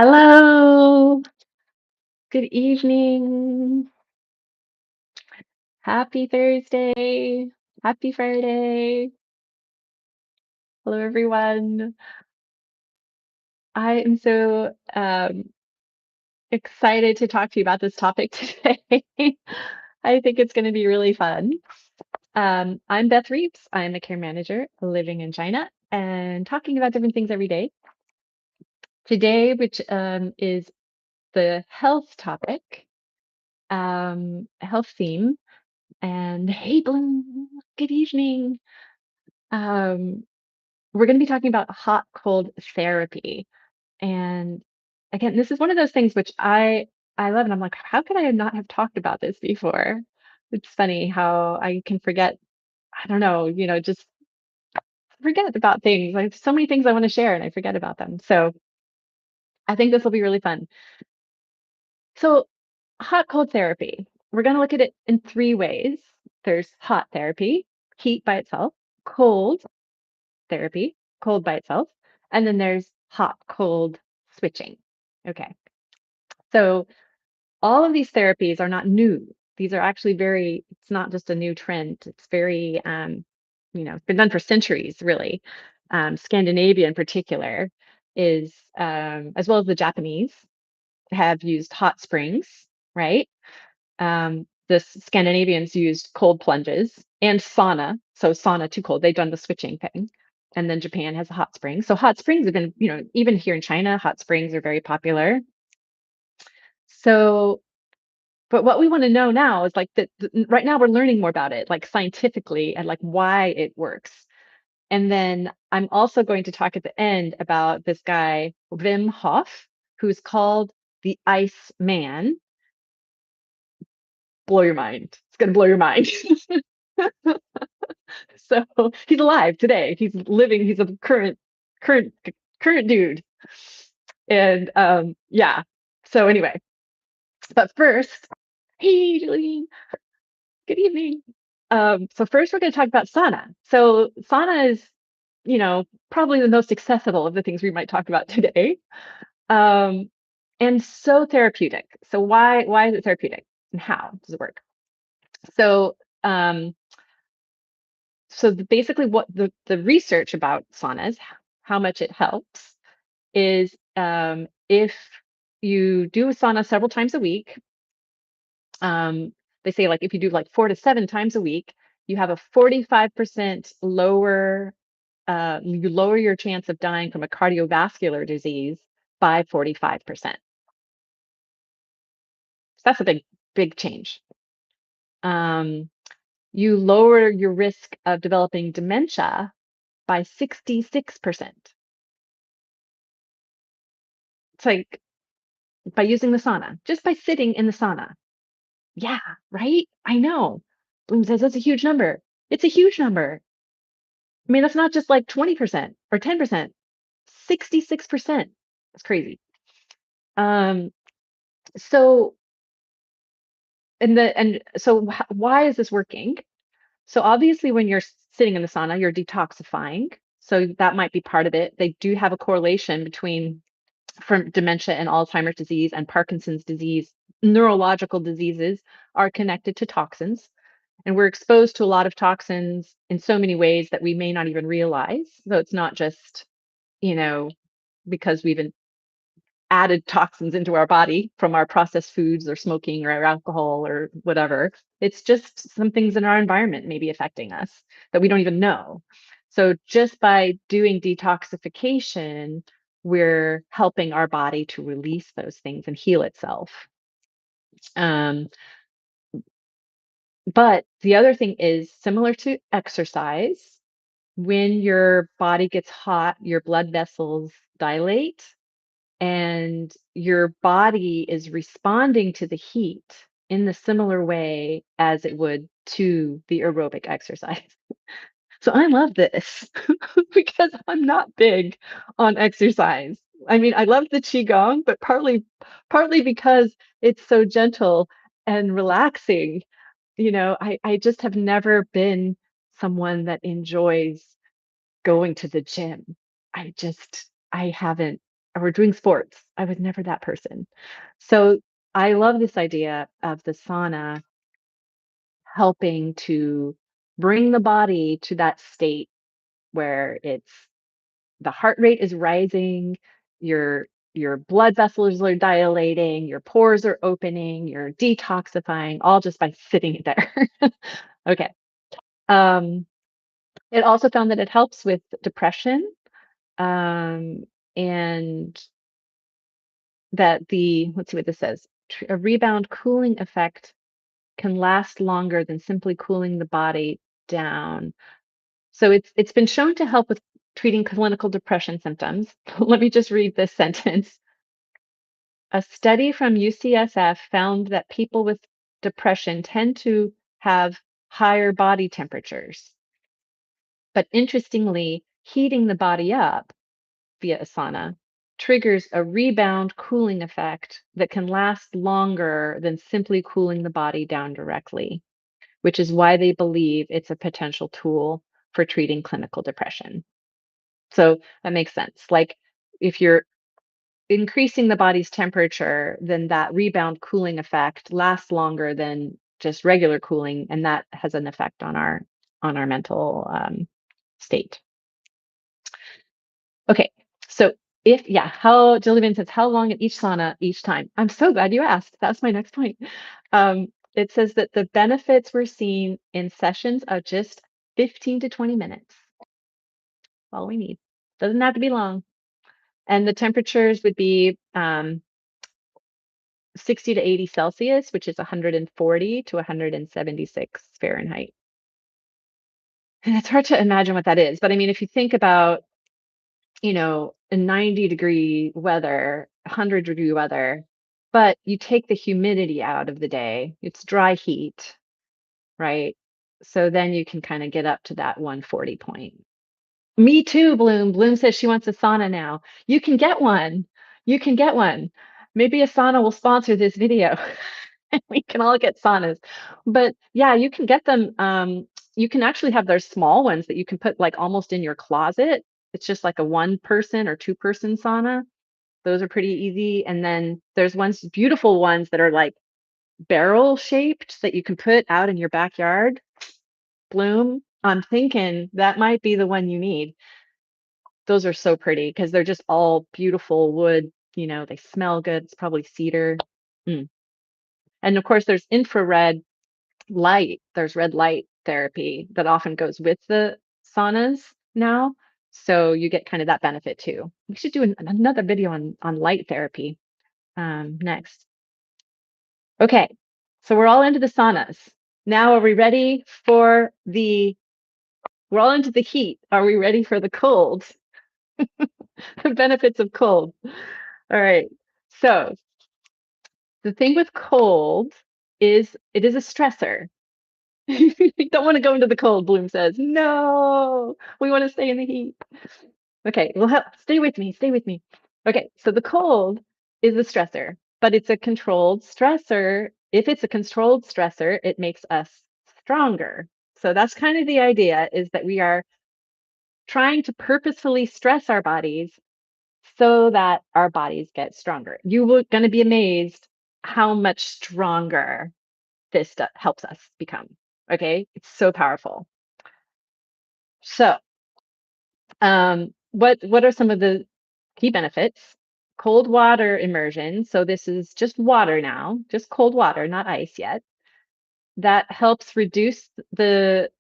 Hello. Good evening. Happy Thursday. Happy Friday. Hello, everyone. I am so excited to talk to you about this topic today. I think it's going to be really fun. I'm Beth Reeves. I'm a care manager living in China and talking about different things every day. Today, which is the health topic, health theme. And hey, Bloom, good evening. Um, we're going to be talking about hot cold therapy. And again, this is one of those things which I love, and I'm like, how could I not have talked about this before? It's funny how I can forget, I don't know, just forget about things. I have so many things I want to share and I forget about them. So I think this will be really fun. So hot cold therapy. We're going to look at it in three ways. There's hot therapy, heat by itself, cold therapy, cold by itself, and then there's hot cold switching. Okay. So all of these therapies are not new. These are actually it's not just a new trend. It's very, it's been done for centuries, really. Scandinavia in particular is, as well as the Japanese, have used hot springs, right? The Scandinavians used cold plunges and sauna. So sauna too cold. They've done the switching thing. And then Japan has a hot spring. So hot springs have been, even here in China, hot springs are very popular. So, but what we want to know now is like that right now we're learning more about it, like scientifically and like why it works. And then I'm also going to talk at the end about this guy, Wim Hof, who's called the Ice Man. Blow your mind. It's going to blow your mind. So he's alive today. He's living. He's a current, current dude. And yeah. So anyway, but first, hey, Julie, good evening. So first, we're going to talk about sauna. So sauna is, probably the most accessible of the things we might talk about today, um, and so therapeutic. So why is it therapeutic, and how does it work? So um, basically what the research about saunas, how much it helps is, if you do a sauna several times a week, they say like if you do like 4 to 7 times a week, you have a 45% lower, you lower your chance of dying from a cardiovascular disease by 45%. So that's a big change. Um, you lower your risk of developing dementia by 66%. It's like by using the sauna, just by sitting in the sauna. Yeah, right? I know. Bloom says that's a huge number. It's a huge number. I mean, that's not just like 20% or 10%, 66%. That's crazy. Um, so why is this working? So obviously when you're sitting in the sauna, you're detoxifying. So that might be part of it. They do have a correlation between from dementia and Alzheimer's disease and Parkinson's disease. Neurological diseases are connected to toxins, and we're exposed to a lot of toxins in so many ways that we may not even realize. So it's not just, you know, because we've added toxins into our body from our processed foods or smoking or alcohol or whatever. It's just some things in our environment may be affecting us that we don't even know. So just by doing detoxification, we're helping our body to release those things and heal itself. Um, but the other thing is similar to exercise. When your body gets hot, your blood vessels dilate and your body is responding to the heat in the similar way as it would to the aerobic exercise. So I love this because I'm not big on exercise. I mean, I love the qigong, but partly because it's so gentle and relaxing. I just have never been someone that enjoys going to the gym. I haven't or doing sports. I was never that person. So I love this idea of the sauna helping to bring the body to that state where it's the heart rate is rising, your your blood vessels are dilating, your pores are opening, you're detoxifying, all just by sitting there. Okay. Um, it also found that it helps with depression, um, and that the let's see what this says. A rebound cooling effect can last longer than simply cooling the body down. So it's been shown to help with treating clinical depression symptoms. Let me just read this sentence. A study from UCSF found that people with depression tend to have higher body temperatures. But interestingly, heating the body up via a sauna triggers a rebound cooling effect that can last longer than simply cooling the body down directly, which is why they believe it's a potential tool for treating clinical depression. So that makes sense. Like if you're increasing the body's temperature, then that rebound cooling effect lasts longer than just regular cooling, and that has an effect on our mental state. Okay, so if yeah, how Jillian says, how long at each sauna each time? I'm so glad you asked. That's my next point. It says that the benefits were seen in sessions of just 15 to 20 minutes. All we need. Doesn't have to be long. And the temperatures would be 60 to 80 Celsius, which is 140 to 176 Fahrenheit. And it's hard to imagine what that is. But I mean, if you think about, a 90-degree weather, 100-degree weather, but you take the humidity out of the day, it's dry heat, right? So then you can kind of get up to that 140 point. Me too, Bloom. Bloom says she wants a sauna now. You can get one. You can get one. Maybe a sauna will sponsor this video. We can all get saunas. But yeah, you can get them. You can actually have their small ones that you can put like almost in your closet. It's just like a one person or two person sauna. Those are pretty easy. And then there's ones, beautiful ones that are like barrel shaped that you can put out in your backyard. Bloom, I'm thinking that might be the one you need. Those are so pretty because they're just all beautiful wood, they smell good. It's probably cedar. Mm. And of course, there's infrared light. There's red light therapy that often goes with the saunas now. So you get kind of that benefit too. We should do another video on light therapy next. Okay, so we're all into the saunas. Now, are we ready for we're all into the heat. Are we ready for the cold? The benefits of cold. All right. So the thing with cold is it is a stressor. We don't want to go into the cold, Bloom says. No, we want to stay in the heat. Okay, well, stay with me. Stay with me. Okay, so the cold is a stressor, but it's a controlled stressor. If it's a controlled stressor, it makes us stronger. So that's kind of the idea is that we are trying to purposefully stress our bodies so that our bodies get stronger. You are going to be amazed how much stronger this helps us become. Okay, it's so powerful. So, what are some of the key benefits? Cold water immersion. So this is just water now, just cold water, not ice yet. That helps reduce the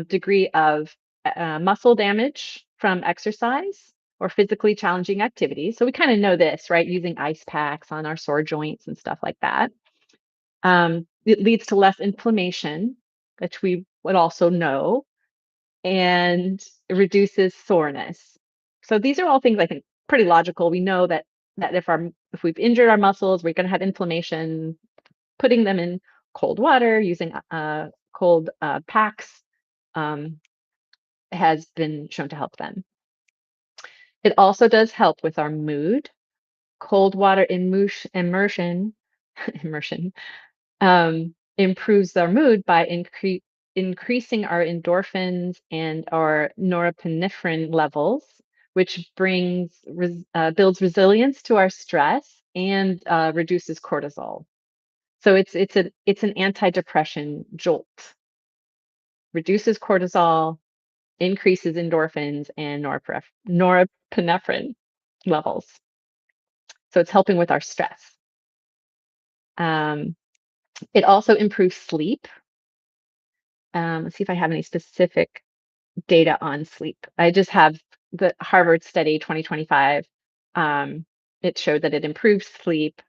degree of muscle damage from exercise or physically challenging activities. So we kind of know this, right? Using ice packs on our sore joints and stuff like that. It leads to less inflammation, which we would also know, and it reduces soreness. So these are all things I think pretty logical. We know that if we've injured our muscles, we're going to have inflammation. Putting them in cold water, using cold packs, um, has been shown to help them. It also does help with our mood. Cold water immersion immersion improves our mood by increasing our endorphins and our norepinephrine levels, which builds resilience to our stress and reduces cortisol. So it's an antidepressant jolt, reduces cortisol, increases endorphins and norepinephrine levels. So it's helping with our stress. Um, it also improves sleep. Let's see if I have any specific data on sleep. I just have the Harvard study 2025. It showed that it improves sleep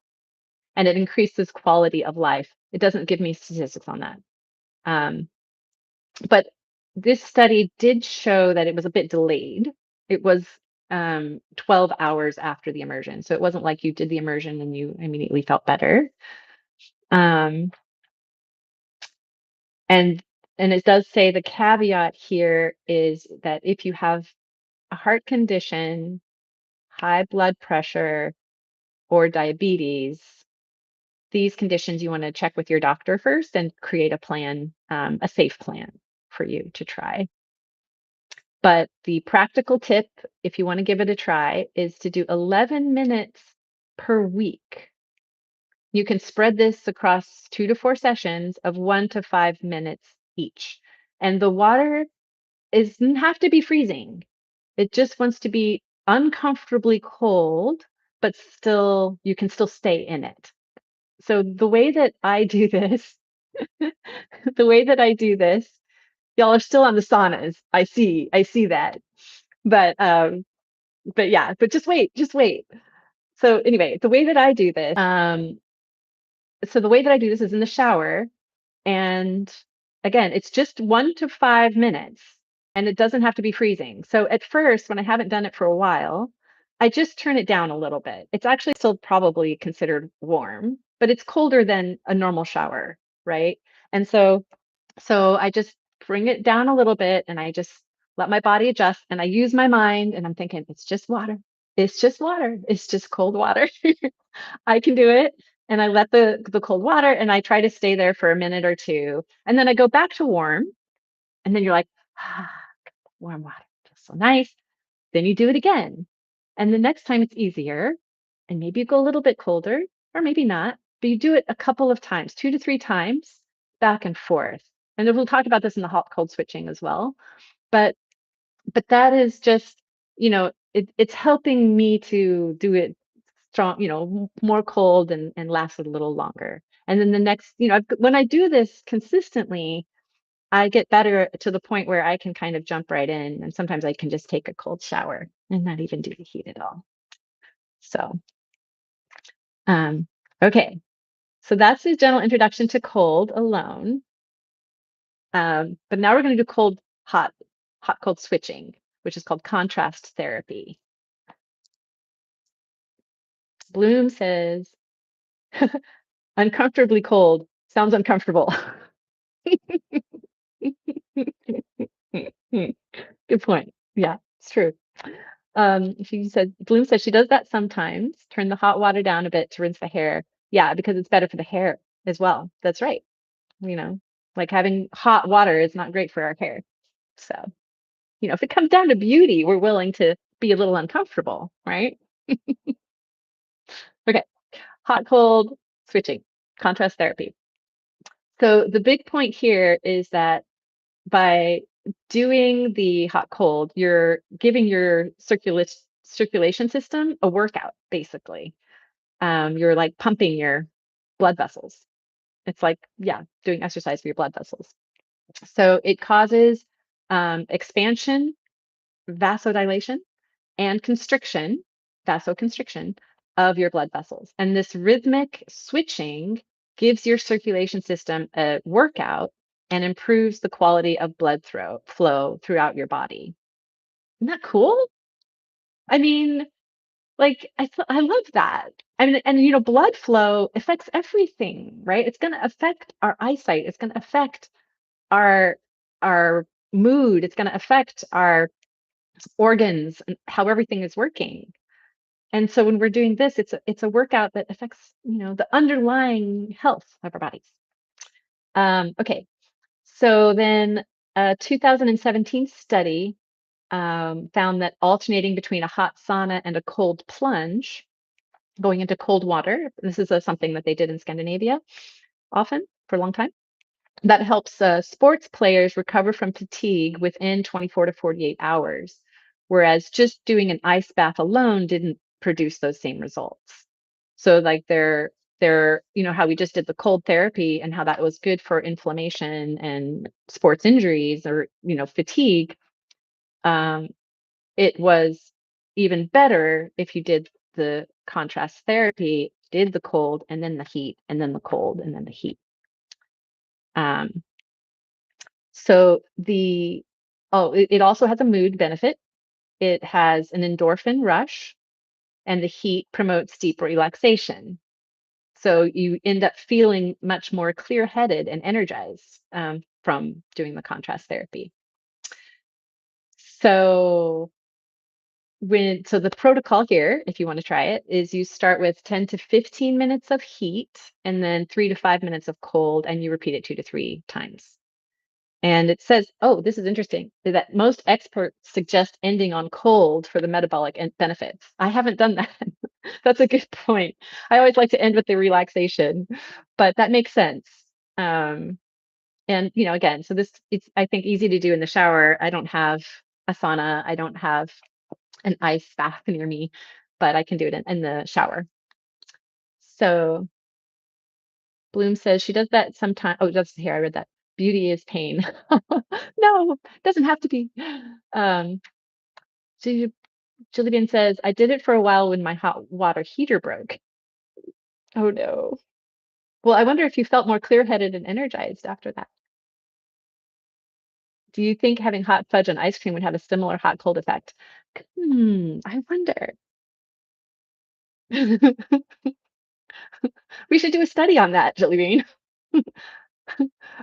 and it increases quality of life. It doesn't give me statistics on that. Um, but this study did show that it was a bit delayed. It was 12 hours after the immersion. So it wasn't like you did the immersion and you immediately felt better. Um, and and it does say the caveat here is that if you have a heart condition, high blood pressure, or diabetes, these conditions you want to check with your doctor first and create a plan, a safe plan for you to try. But the practical tip, if you want to give it a try, is to do 11 minutes per week. You can spread this across 2 to 4 sessions of 1 to 5 minutes each. And the water doesn't have to be freezing. It just wants to be uncomfortably cold, but still, you can still stay in it. So the way that I do this, the way that I do this, y'all are still on the saunas. I see that. But but yeah, but just wait. So anyway, the way that I do this, the way that I do this is in the shower. And again, it's just 1 to 5 minutes and it doesn't have to be freezing. So at first, when I haven't done it for a while, I just turn it down a little bit. It's actually still probably considered warm, but it's colder than a normal shower, right? And so I just bring it down a little bit and I just let my body adjust and I use my mind and I'm thinking, it's just water. It's just water. It's just cold water. I can do it. And I let the cold water and I try to stay there for a minute or two. And then I go back to warm. And then you're like, ah, warm water. Feels so nice. Then you do it again. And the next time it's easier. And maybe you go a little bit colder, or maybe not, but you do it a couple of times, 2 to 3 times, back and forth. And then we'll talk about this in the hot cold switching as well. But that is just, it's helping me to do it strong, more cold and last a little longer. And then the next, when I do this consistently, I get better to the point where I can kind of jump right in. And sometimes I can just take a cold shower and not even do the heat at all. So, um, okay. So that's the general introduction to cold alone. But now we're going to do hot, cold switching, which is called contrast therapy. Bloom says, uncomfortably cold sounds uncomfortable. Good point. Yeah, it's true. Bloom said she does that sometimes, turn the hot water down a bit to rinse the hair. Yeah, because it's better for the hair as well. That's right. You know, like having hot water is not great for our hair. So, if it comes down to beauty, we're willing to be a little uncomfortable, right? Okay. Hot, cold, switching, contrast therapy. So the big point here is that by doing the hot cold, you're giving your circulation system a workout, basically. You're like pumping your blood vessels. It's like, yeah, doing exercise for your blood vessels. So it causes expansion, vasodilation, and vasoconstriction of your blood vessels. And this rhythmic switching gives your circulation system a workout and improves the quality of blood flow throughout your body. Isn't that cool? I mean, like I love that. I mean, and blood flow affects everything, right? It's going to affect our eyesight. It's going to affect our our mood. It's going to affect our organs and how everything is working. And so when we're doing this, it's a workout that affects, the underlying health of our bodies. Okay, so then a 2017 study found that alternating between a hot sauna and a cold plunge, going into cold water, this is something that they did in Scandinavia often for a long time, that helps sports players recover from fatigue within 24 to 48 hours, whereas just doing an ice bath alone didn't produce those same results. So like they're how we just did the cold therapy and how that was good for inflammation and sports injuries or fatigue. um, it was even better if you did the contrast therapy, did the cold and then the heat and then the cold and then the heat. um, So it also has a mood benefit. It has an endorphin rush, and the heat promotes deep relaxation. So you end up feeling much more clear-headed and energized from doing the contrast therapy. So the protocol here, if you want to try it, is you start with 10 to 15 minutes of heat and then 3 to 5 minutes of cold, and you repeat it 2 to 3 times. And it says, oh, this is interesting, that most experts suggest ending on cold for the metabolic benefits. I haven't done that. That's a good point. I always like to end with the relaxation, but that makes sense. Um, and again, so it's I think easy to do in the shower. I don't have a sauna. I don't have an ice bath near me, but I can do it in the shower. So Bloom says she does that sometime. Oh, that's here. I read that. Beauty is pain. No, doesn't have to be. Um, Julie Jillian says, I did it for a while when my hot water heater broke. Oh no. Well, I wonder if you felt more clear-headed and energized after that. Do you think having hot fudge on ice cream would have a similar hot cold effect? I wonder. We should do a study on that, Jillian.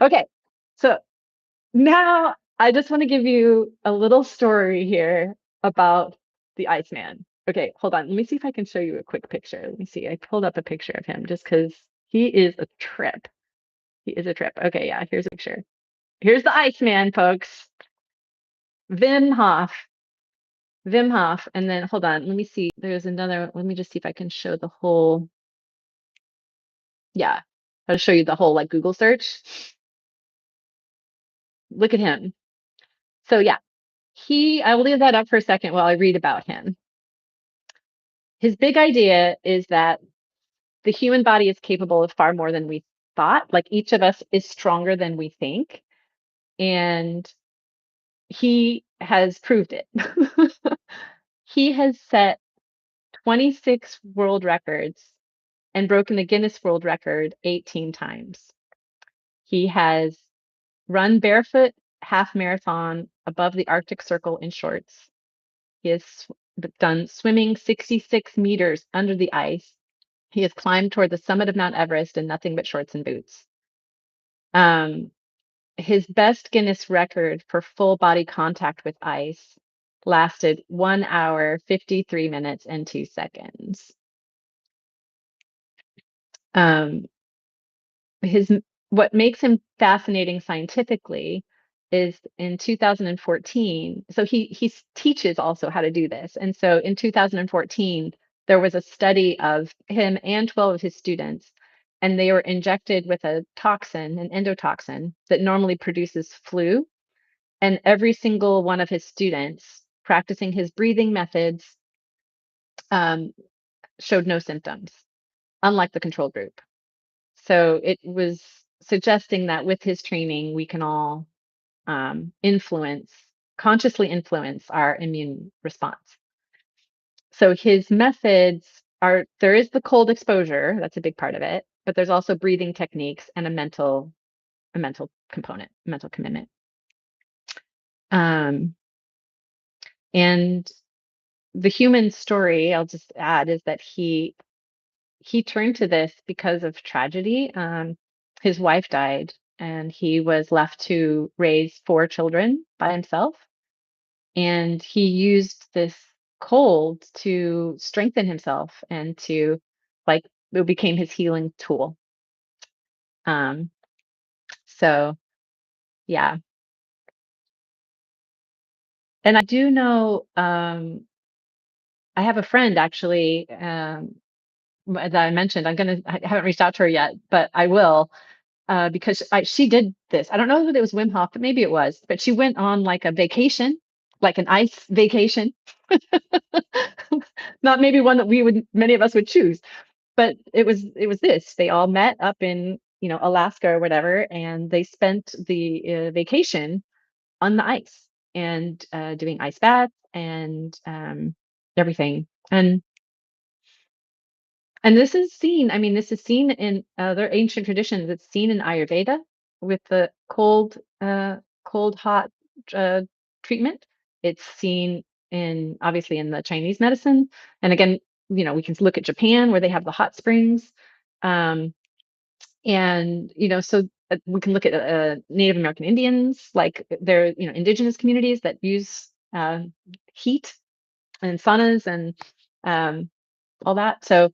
Okay, so now I just want to give you a little story here about the Iceman. Okay, hold on. Let me see if I can show you a quick picture. Let me see. I pulled up a picture of him just because he is a trip. He is a trip. Okay, yeah, here's a picture. Here's the Iceman, folks. Wim Hof. Wim Hof. And then hold on. Let me see. There's another. Let me just see if I can show the whole. Yeah, I'll show you the whole like Google search. Look at him. So yeah, I will leave that up for a second while I read about him. His big idea is that the human body is capable of far more than we thought. Like each of us is stronger than we think. And he has proved it. He has set 26 world records and broken the Guinness World Record 18 times. He has run barefoot half marathon above the Arctic Circle in shorts. He has done swimming 66 meters under the ice. He has climbed toward the summit of Mount Everest in nothing but shorts and boots. His best Guinness record for full body contact with ice lasted 1 hour, 53 minutes, and 2 seconds. Um, his What makes him fascinating scientifically is in 2014. So he teaches also how to do this. And so in 2014, there was a study of him and 12 of his students, and they were injected with a toxin, an endotoxin that normally produces flu. And every single one of his students practicing his breathing methods um, showed no symptoms, unlike the control group. So it was suggesting that with his training, we can all consciously influence our immune response. So his methods there is the cold exposure, that's a big part of it, but there's also breathing techniques and a mental component, mental commitment. Um, and the human story, I'll just add, is that he turned to this because of tragedy. His wife died, and he was left to raise 4 children by himself. And he used this cold to strengthen himself and to like it became his healing tool. Um, so yeah. And I do know, I have a friend actually, that I mentioned. I haven't reached out to her yet, but I will, because she did this. I don't know if it was Wim Hof, but maybe it was. But she went on like a vacation, like an ice vacation, not maybe one that many of us would choose, but it was this. They all met up in, Alaska or whatever, and they spent the vacation on the ice and doing ice baths and everything. And this is seen in other ancient traditions. It's seen in Ayurveda with the cold, hot uh, treatment. It's seen in obviously in the Chinese medicine. And again, we can look at Japan where they have the hot springs. Um, and, so we can look at Native American Indians, like they're, indigenous communities that use heat and saunas and all that. So,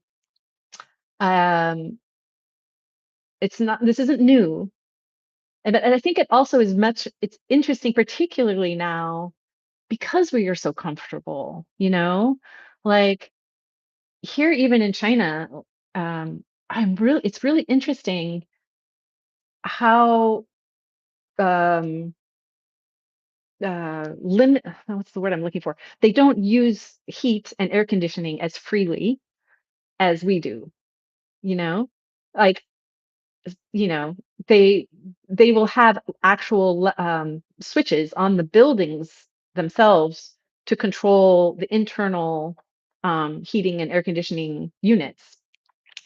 um, this isn't new. And I think it also it's interesting, particularly now because we are so comfortable, like here, even in China, it's really interesting how, um, limit, what's the word I'm looking for? They don't use heat and air conditioning as freely as we do, you know? Like, you know they they will have actual switches on the buildings themselves to control the internal heating and air conditioning units,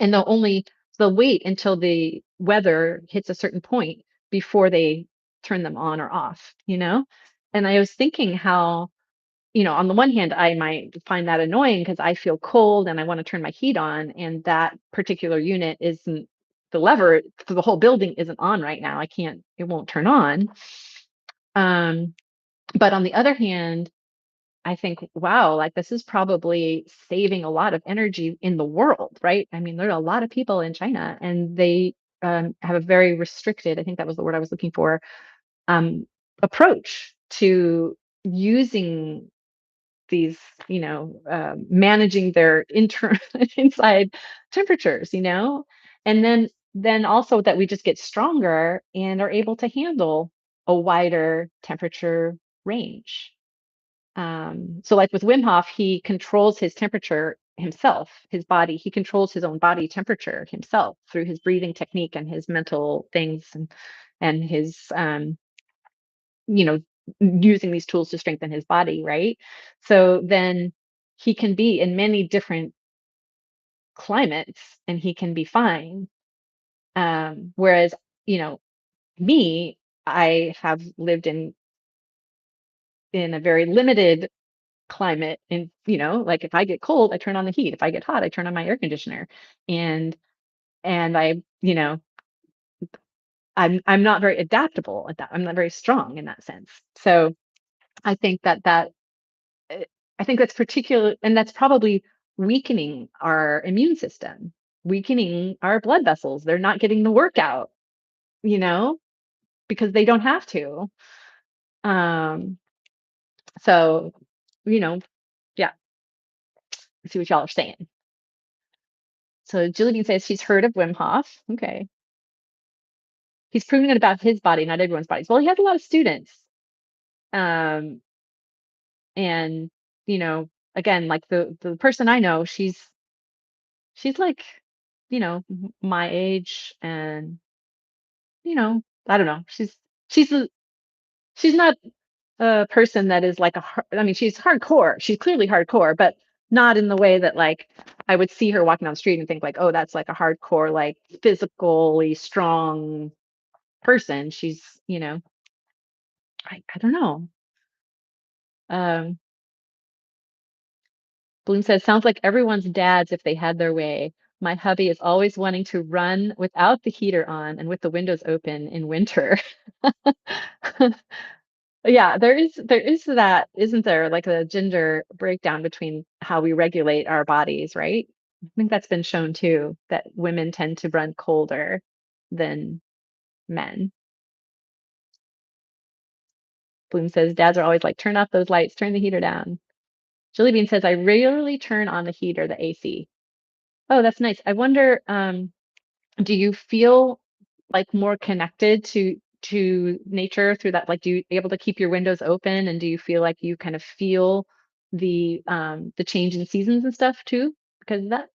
and they'll wait until the weather hits a certain point before they turn them on or off, and I was thinking how, on the one hand, I might find that annoying because I feel cold and I want to turn my heat on, and that particular unit isn't the lever for the whole building isn't on right now. It won't turn on. Um, but on the other hand, I think, wow, like this is probably saving a lot of energy in the world, right? I mean, there are a lot of people in China and they have a very restricted, I think that was the word I was looking for, um, approach to using these, managing their inside temperatures, and then also that we just get stronger and are able to handle a wider temperature range. So like with Wim Hof, he controls his temperature himself, his body. He controls his own body temperature himself through his breathing technique and his mental things and his you know, using these tools to strengthen his body, right? So then he can be in many different climates and he can be fine. Whereas, you know, me, I have lived in a very limited climate. And, like if I get cold, I turn on the heat. If I get hot, I turn on my air conditioner. And and I, I'm not very adaptable at that. I'm not very strong in that sense. So I think uh, I think that's particular, and that's probably weakening our immune system, weakening our blood vessels. They're not getting the workout, you know, because they don't have to. Um, so, you know, yeah, I see what y'all are saying. So Jillian says she's heard of Wim Hof. Okay. He's proving it about his body, not everyone's bodies. Well, he has a lot of students. Um, and again, like the person I know, she's like, my age, and I don't know. She's a, she's not a person that is like I mean, she's hardcore. She's clearly hardcore, but not in the way that like I would see her walking down the street and think like, oh, that's like a hardcore, like physically strong person. She's, I don't know. Um, Bloom says, sounds like everyone's dads if they had their way. My hubby is always wanting to run without the heater on and with the windows open in winter. Yeah, there is that, isn't there? Like a gender breakdown between how we regulate our bodies, right? I think that's been shown too, that women tend to run colder than men. Bloom says, dads are always like, turn off those lights, turn the heater down. Julie Bean says, I rarely turn on the heater, the AC. Oh, that's nice. I wonder, do you feel like more connected to nature through that? Like, do you able to keep your windows open, and do you feel like you kind of feel the change in seasons and stuff too because of that?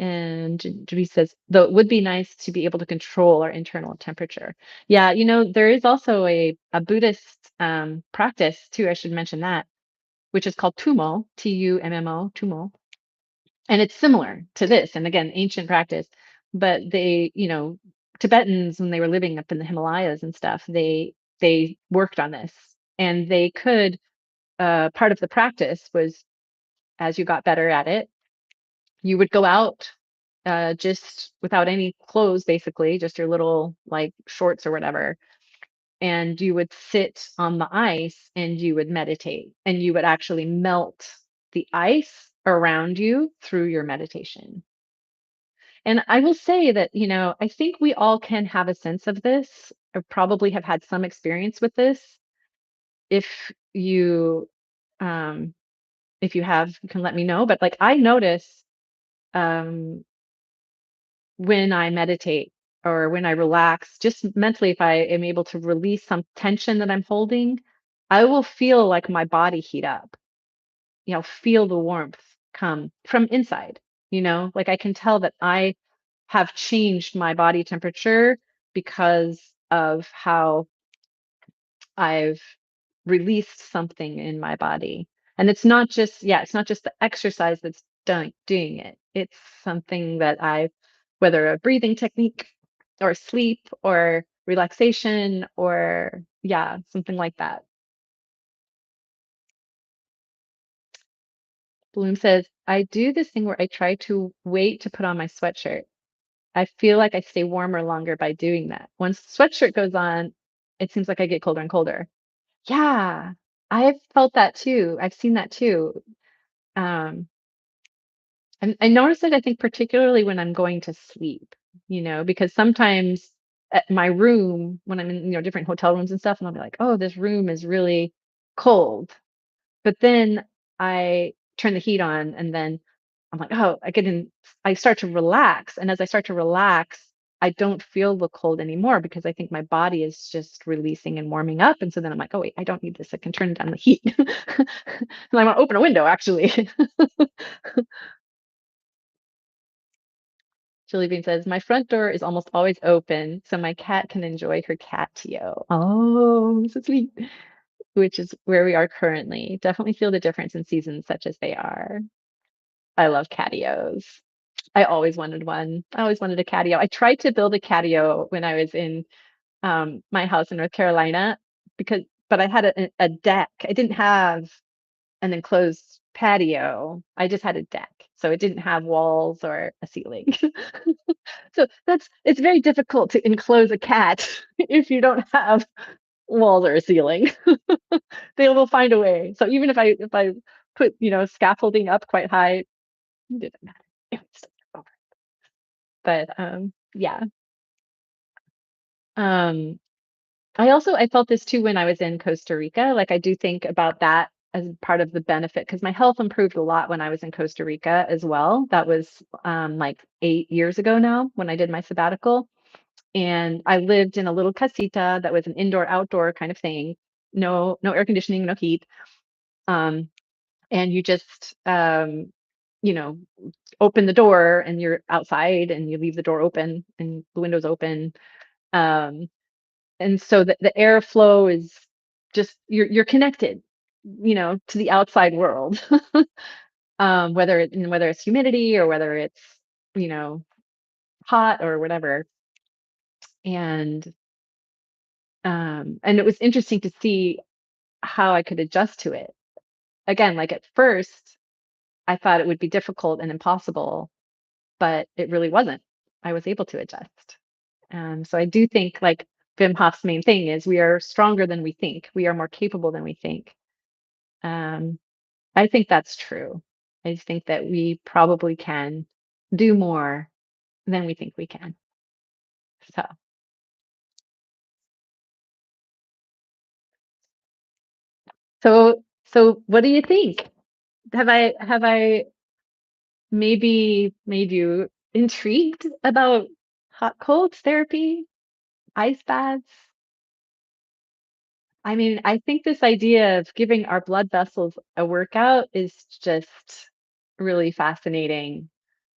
And Judy says, though it would be nice to be able to control our internal temperature. Yeah, there is also a Buddhist practice too. I should mention that, which is called Tummo, Tummo, Tummo, and it's similar to this. And again, ancient practice, but Tibetans when they were living up in the Himalayas and stuff, they worked on this, and they could. Part of the practice was as you got better at it, you would go out just without any clothes, basically, just your little like shorts or whatever. And you would sit on the ice and you would meditate and you would actually melt the ice around you through your meditation. And I will say that, I think we all can have a sense of this, or probably have had some experience with this. If you, um, if you have, you can let me know. But like I notice um, when I meditate or when I relax, just mentally, if I am able to release some tension that I'm holding, I will feel like my body heat up, feel the warmth come from inside, like I can tell that I have changed my body temperature because of how I've released something in my body. And it's not just, yeah, it's not just the exercise that's doing it. It's something that whether a breathing technique or sleep or relaxation or, yeah, something like that. Bloom says, I do this thing where I try to wait to put on my sweatshirt. I feel like I stay warmer longer by doing that. Once the sweatshirt goes on, it seems like I get colder and colder. Yeah, I've felt that too. I've seen that too. Um, and I notice it, I think, particularly when I'm going to sleep, because sometimes at my room, when I'm in, different hotel rooms and stuff, and I'll be like, oh, this room is really cold. But then I turn the heat on and then I'm like, oh, I start to relax. And as I start to relax, I don't feel the cold anymore because I think my body is just releasing and warming up. And so then I'm like, oh, wait, I don't need this. I can turn down the heat. And I want to open a window, actually. Julie Bean says, my front door is almost always open, so my cat can enjoy her catio. Oh, so sweet. Which is where we are currently. Definitely feel the difference in seasons such as they are. I love catios. I always wanted one. I always wanted a catio. I tried to build a catio when I was in my house in North Carolina but I had a deck. I didn't have an enclosed patio. I just had a deck. So it didn't have walls or a ceiling. So it's very difficult to enclose a cat if you don't have walls or a ceiling. They will find a way. So even if I put, scaffolding up quite high, it didn't matter. It would still go over. But yeah. Um I felt this too when I was in Costa Rica. Like I do think about that as part of the benefit because my health improved a lot when I was in Costa Rica as well. That was like 8 years ago now when I did my sabbatical. And I lived in a little casita that was an indoor outdoor kind of thing. No air conditioning, no heat. Um, and you just you know, open the door and you're outside and you leave the door open and the windows open. Um, and so the airflow is just you're connected, to the outside world. Whether it's humidity or whether it's, you know, hot or whatever. And and it was interesting to see how I could adjust to it. Again, like at first, I thought it would be difficult and impossible, but it really wasn't. I was able to adjust. So I do think like Wim Hof's main thing is we are stronger than we think. We are more capable than we think. Um, I think that's true. I think that we probably can do more than we think we can. So So what do you think? Have I maybe made you intrigued about hot cold therapy, ice baths? I mean, I think this idea of giving our blood vessels a workout is just really fascinating.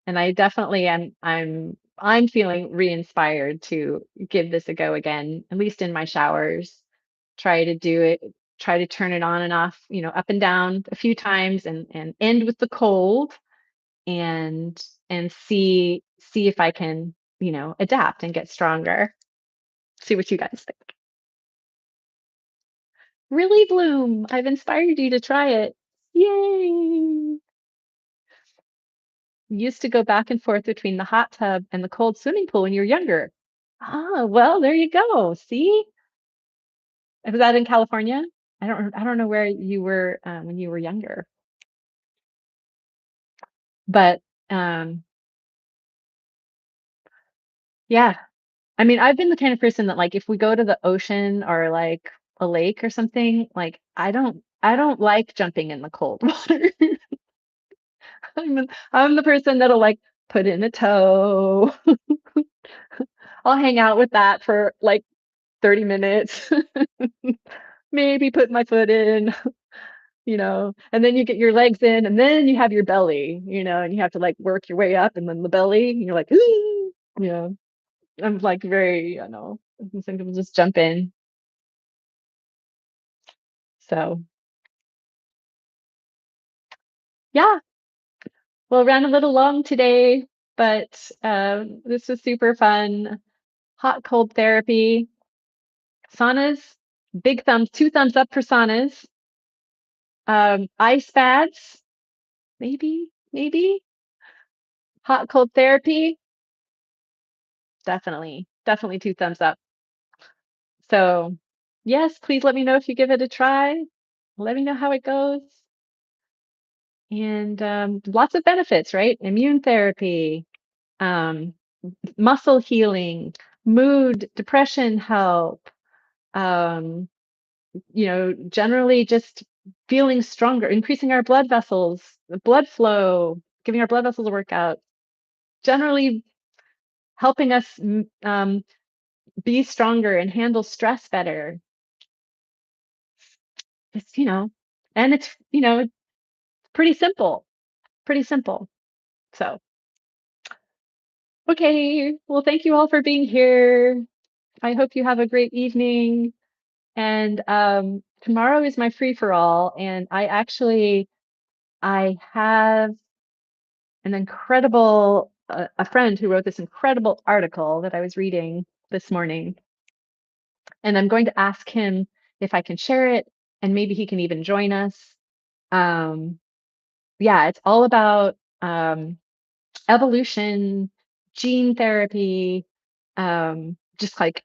And I definitely I'm feeling re-inspired to give this a go again, at least in my showers. Try to do it, try to turn it on and off, up and down a few times and end with the cold and see if I can, adapt and get stronger. See what you guys think. Really, Bloom, I've inspired you to try it. Yay! You used to go back and forth between the hot tub and the cold swimming pool when you were younger. Ah, well, there you go. See? Was that in California? I don't know where you were when you were younger, but yeah. I mean, I've been the kind of person that like if we go to the ocean or like a lake or something, like I don't like jumping in the cold water. I'm the person that'll like put in a toe. I'll hang out with that for like 30 minutes. Maybe put my foot in, and then you get your legs in and then you have your belly, and you have to like work your way up and then the belly, and you're like, "Ooh," I'm like very, some people just jump in. So yeah, well, ran a little long today, but this was super fun. Hot cold therapy, saunas, big thumbs, two thumbs up for saunas. Ice baths, maybe. Hot cold therapy, definitely two thumbs up. So, yes, please let me know if you give it a try. Let me know how it goes. And lots of benefits, right? Immune therapy, um, muscle healing, mood, depression help, um, generally just feeling stronger, increasing our blood vessels, the blood flow, giving our blood vessels a workout, generally helping us be stronger and handle stress better. It's, and it's, pretty simple, pretty simple. So, okay. Well, thank you all for being here. I hope you have a great evening. And tomorrow is my free for all. And I have an incredible, a friend who wrote this incredible article that I was reading this morning. And I'm going to ask him if I can share it and maybe he can even join us. Um, yeah, it's all about evolution, gene therapy, just like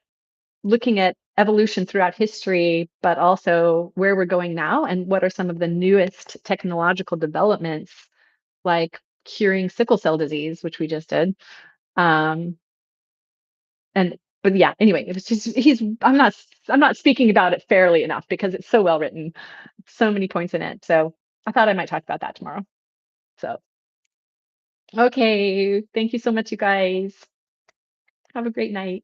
looking at evolution throughout history, but also where we're going now and what are some of the newest technological developments, like curing sickle cell disease, which we just did. Um, and but yeah, anyway, it was just I'm not speaking about it fairly enough because it's so well written, so many points in it. So I thought I might talk about that tomorrow. So okay, thank you so much, you guys. Have a great night.